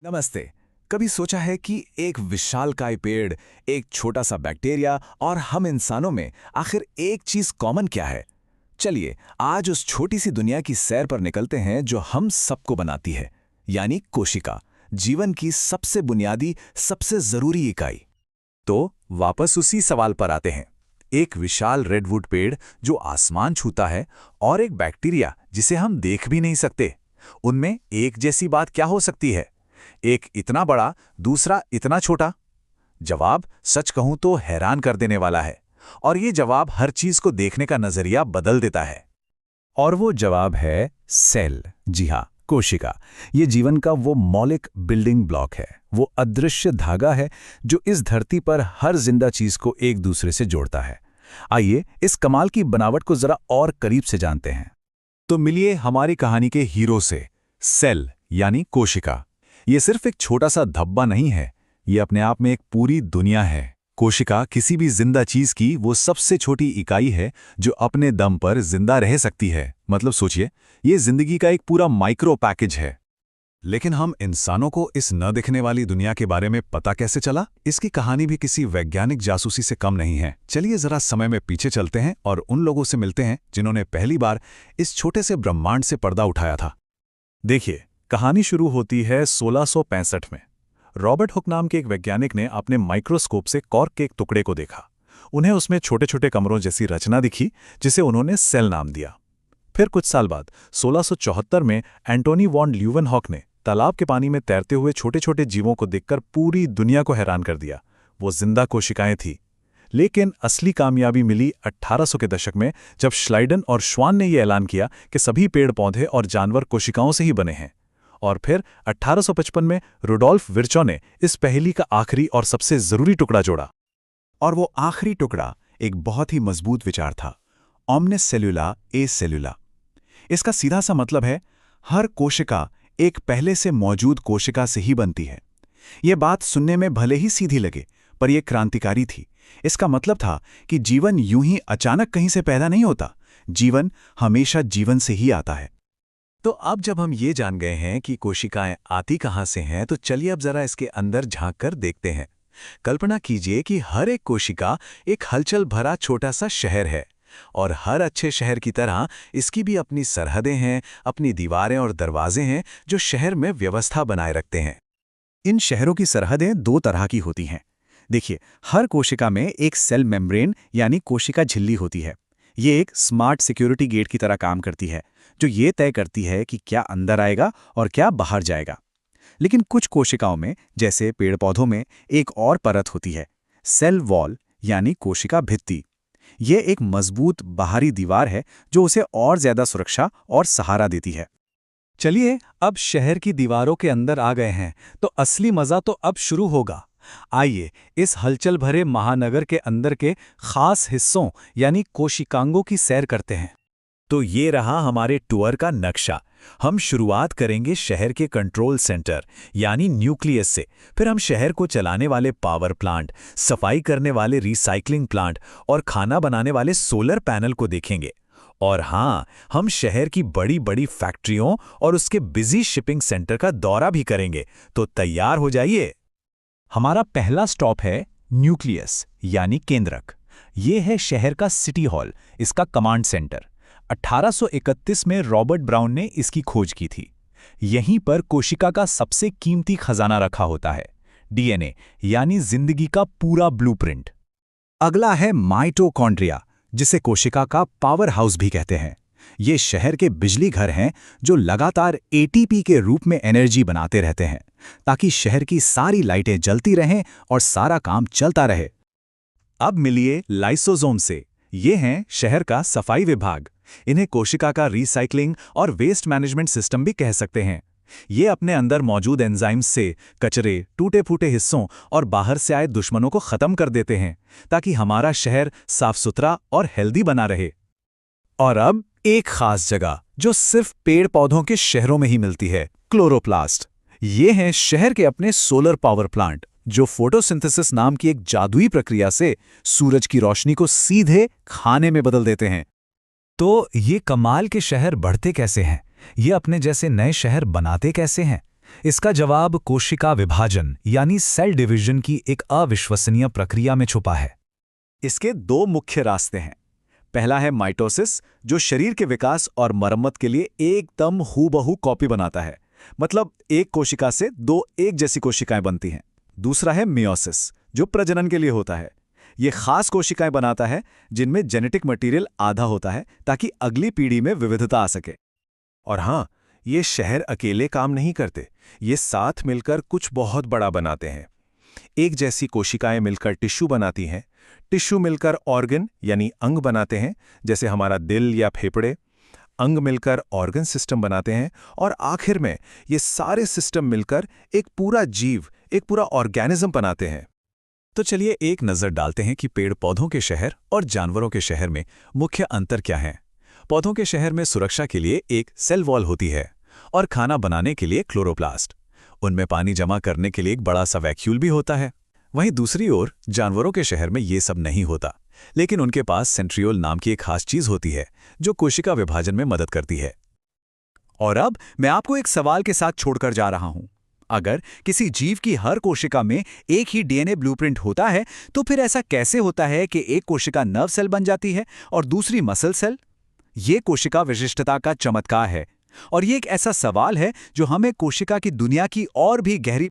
नमस्ते। कभी सोचा है कि एक विशालकाय पेड़, एक छोटा सा बैक्टीरिया और हम इंसानों में आखिर एक चीज कॉमन क्या है? चलिए आज उस छोटी सी दुनिया की सैर पर निकलते हैं जो हम सबको बनाती है, यानी कोशिका, जीवन की सबसे बुनियादी, सबसे जरूरी इकाई। तो वापस उसी सवाल पर आते हैं। एक विशाल रेडवुड पेड़ जो आसमान छूता है और एक बैक्टीरिया जिसे हम देख भी नहीं सकते, उनमें एक जैसी बात क्या हो सकती है? एक इतना बड़ा, दूसरा इतना छोटा। जवाब सच कहूं तो हैरान कर देने वाला है, और ये जवाब हर चीज को देखने का नजरिया बदल देता है। और वो जवाब है सेल। जी हाँ, कोशिका। ये जीवन का वो मौलिक बिल्डिंग ब्लॉक है, वो अदृश्य धागा है जो इस धरती पर हर जिंदा चीज को एक दूसरे से जोड़ता है। आइए इस कमाल की बनावट को जरा और करीब से जानते हैं। तो मिलिए हमारी कहानी के हीरो से, सेल यानी कोशिका। ये सिर्फ एक छोटा सा धब्बा नहीं है, ये अपने आप में एक पूरी दुनिया है। कोशिका किसी भी जिंदा चीज की वो सबसे छोटी इकाई है जो अपने दम पर जिंदा रह सकती है। मतलब सोचिए, ये जिंदगी का एक पूरा माइक्रो पैकेज है। लेकिन हम इंसानों को इस न दिखने वाली दुनिया के बारे में पता कैसे चला? इसकी कहानी भी किसी वैज्ञानिक जासूसी से कम नहीं है। चलिए जरा समय में पीछे चलते हैं और उन लोगों से मिलते हैं जिन्होंने पहली बार इस छोटे से ब्रह्मांड से पर्दा उठाया था। देखिए, कहानी शुरू होती है 1665 में। रॉबर्ट हुक नाम के एक वैज्ञानिक ने अपने माइक्रोस्कोप से कॉर्क के एक टुकड़े को देखा। उन्हें उसमें छोटे छोटे कमरों जैसी रचना दिखी, जिसे उन्होंने सेल नाम दिया। फिर कुछ साल बाद 1674 में एंटोनी वॉन ल्यूवेनहॉक ने तालाब के पानी में तैरते हुए छोटे छोटे जीवों को देखकर पूरी दुनिया को हैरान कर दिया। वो जिंदा कोशिकाएं थीं। लेकिन असली कामयाबी मिली 1800 के दशक में, जब श्लाइडन और श्वान ने यह ऐलान किया कि सभी पेड़ पौधे और जानवर कोशिकाओं से ही बने हैं। और फिर 1855 में रुडोल्फ विर्चो ने इस पहेली का आखिरी और सबसे जरूरी टुकड़ा जोड़ा। और वो आखिरी टुकड़ा एक बहुत ही मजबूत विचार था, ओमनिस सेल्युला ए सेल्युला। इसका सीधा सा मतलब है, हर कोशिका एक पहले से मौजूद कोशिका से ही बनती है। यह बात सुनने में भले ही सीधी लगे, पर यह क्रांतिकारी थी। इसका मतलब था कि जीवन यूं ही अचानक कहीं से पैदा नहीं होता, जीवन हमेशा जीवन से ही आता है। तो अब जब हम ये जान गए हैं कि कोशिकाएं आती कहां से हैं, तो चलिए अब जरा इसके अंदर झांक कर देखते हैं। कल्पना कीजिए कि हर एक कोशिका एक हलचल भरा छोटा सा शहर है, और हर अच्छे शहर की तरह इसकी भी अपनी सरहदें हैं, अपनी दीवारें और दरवाजे हैं जो शहर में व्यवस्था बनाए रखते हैं। इन शहरों की सरहदें दो तरह की होती हैं। देखिए, हर कोशिका में एक सेल मेम्ब्रेन यानी कोशिका झिल्ली होती है। ये एक स्मार्ट सिक्योरिटी गेट की तरह काम करती है, जो ये तय करती है कि क्या अंदर आएगा और क्या बाहर जाएगा। लेकिन कुछ कोशिकाओं में, जैसे पेड़ पौधों में, एक और परत होती है, सेल वॉल यानी कोशिका भित्ति। ये एक मजबूत बाहरी दीवार है जो उसे और ज्यादा सुरक्षा और सहारा देती है। चलिए अब शहर की दीवारों के अंदर आ गए हैं, तो असली मजा तो अब शुरू होगा। आइए इस हलचल भरे महानगर के अंदर के खास हिस्सों यानी कोशिकांगों की सैर करते हैं। तो ये रहा हमारे टूर का नक्शा। हम शुरुआत करेंगे शहर के कंट्रोल सेंटर यानी न्यूक्लियस से। फिर हम शहर को चलाने वाले पावर प्लांट, सफाई करने वाले रिसाइकलिंग प्लांट और खाना बनाने वाले सोलर पैनल को देखेंगे। और हाँ, हम शहर की बड़ी बड़ी फैक्ट्रियों और उसके बिजी शिपिंग सेंटर का दौरा भी करेंगे। तो तैयार हो जाइए। हमारा पहला स्टॉप है न्यूक्लियस यानी केंद्रक। ये है शहर का सिटी हॉल, इसका कमांड सेंटर। 1831 में रॉबर्ट ब्राउन ने इसकी खोज की थी। यहीं पर कोशिका का सबसे कीमती खजाना रखा होता है, डीएनए यानी जिंदगी का पूरा ब्लूप्रिंट। अगला है माइटोकॉन्ड्रिया, जिसे कोशिका का पावर हाउस भी कहते हैं। ये शहर के बिजली घर हैं जो लगातार एटीपी के रूप में एनर्जी बनाते रहते हैं, ताकि शहर की सारी लाइटें जलती रहें और सारा काम चलता रहे। अब मिलिए लाइसोसोम से। ये हैं शहर का सफाई विभाग। इन्हें कोशिका का रिसाइकलिंग और वेस्ट मैनेजमेंट सिस्टम भी कह सकते हैं। ये अपने अंदर मौजूद एंजाइम्स से कचरे, टूटे फूटे हिस्सों और बाहर से आए दुश्मनों को खत्म कर देते हैं, ताकि हमारा शहर साफ सुथरा और हेल्दी बना रहे। और अब एक खास जगह जो सिर्फ पेड़ पौधों के शहरों में ही मिलती है, क्लोरोप्लास्ट। ये हैं शहर के अपने सोलर पावर प्लांट, जो फोटोसिंथेसिस नाम की एक जादुई प्रक्रिया से सूरज की रोशनी को सीधे खाने में बदल देते हैं। तो ये कमाल के शहर बढ़ते कैसे हैं? ये अपने जैसे नए शहर बनाते कैसे हैं? इसका जवाब कोशिका विभाजन यानी सेल डिवीजन की एक अविश्वसनीय प्रक्रिया में छुपा है। इसके दो मुख्य रास्ते हैं। पहला है माइटोसिस, जो शरीर के विकास और मरम्मत के लिए एकदम हूबहू कॉपी बनाता है, मतलब एक कोशिका से दो एक जैसी कोशिकाएं बनती हैं। दूसरा है मियोसिस, जो प्रजनन के लिए होता है। ये खास कोशिकाएं बनाता है जिनमें जेनेटिक मटेरियल आधा होता है, ताकि अगली पीढ़ी में विविधता आ सके। और हाँ, ये शहर अकेले काम नहीं करते, ये साथ मिलकर कुछ बहुत बड़ा बनाते हैं। एक जैसी कोशिकाएं मिलकर टिश्यू बनाती हैं, टिश्यू मिलकर ऑर्गन यानी अंग बनाते हैं, जैसे हमारा दिल या फेफड़े। अंग मिलकर ऑर्गन सिस्टम बनाते हैं, और आखिर में ये सारे सिस्टम मिलकर एक पूरा जीव, एक पूरा ऑर्गेनिज्म बनाते हैं। तो चलिए एक नज़र डालते हैं कि पेड़ पौधों के शहर और जानवरों के शहर में मुख्य अंतर क्या है। पौधों के शहर में सुरक्षा के लिए एक सेल वॉल होती है और खाना बनाने के लिए क्लोरोप्लास्ट। उनमें पानी जमा करने के लिए एक बड़ा सा वैक्यूल भी होता है। वहीं दूसरी ओर जानवरों के शहर में ये सब नहीं होता, लेकिन उनके पास सेंट्रियोल नाम की एक खास चीज होती है जो कोशिका विभाजन में मदद करती है। और अब मैं आपको एक सवाल के साथ छोड़कर जा रहा हूं। अगर किसी जीव की हर कोशिका में एक ही डीएनए ब्लूप्रिंट होता है, तो फिर ऐसा कैसे होता है कि एक कोशिका नर्व सेल बन जाती है और दूसरी मसल सेल? ये कोशिका विशिष्टता का चमत्कार है, और ये एक ऐसा सवाल है जो हमें कोशिका की दुनिया की और भी गहरी